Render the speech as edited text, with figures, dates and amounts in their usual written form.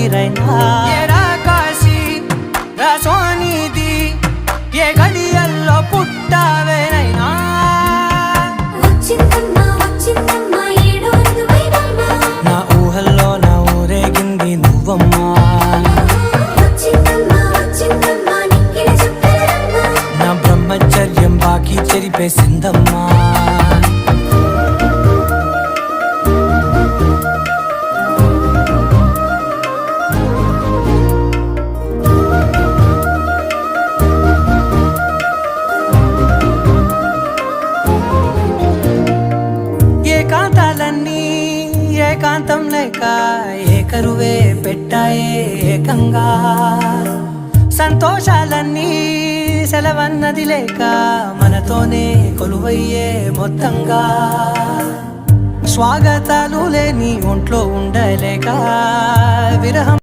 రైనా కాశీ సోనిది ఏ గడియల్లో పుట్టావేనైనా నా ఊహల్లో నా ఊరేగింది నువ్వమ్మా నా బ్రహ్మచర్యం బాకీ చెరిపేసిందమ్మా ఏకాంతాలన్నీ ఏకాంతం లేక ఏకరువే పెట్టాయే ఏకంగా సంతోషాలన్నీ సెలవన్నది లేక మనతోనే కొలువయ్యే మొత్తంగా స్వాగతాలు లేని ఒంట్లో ఉండలేక విరహం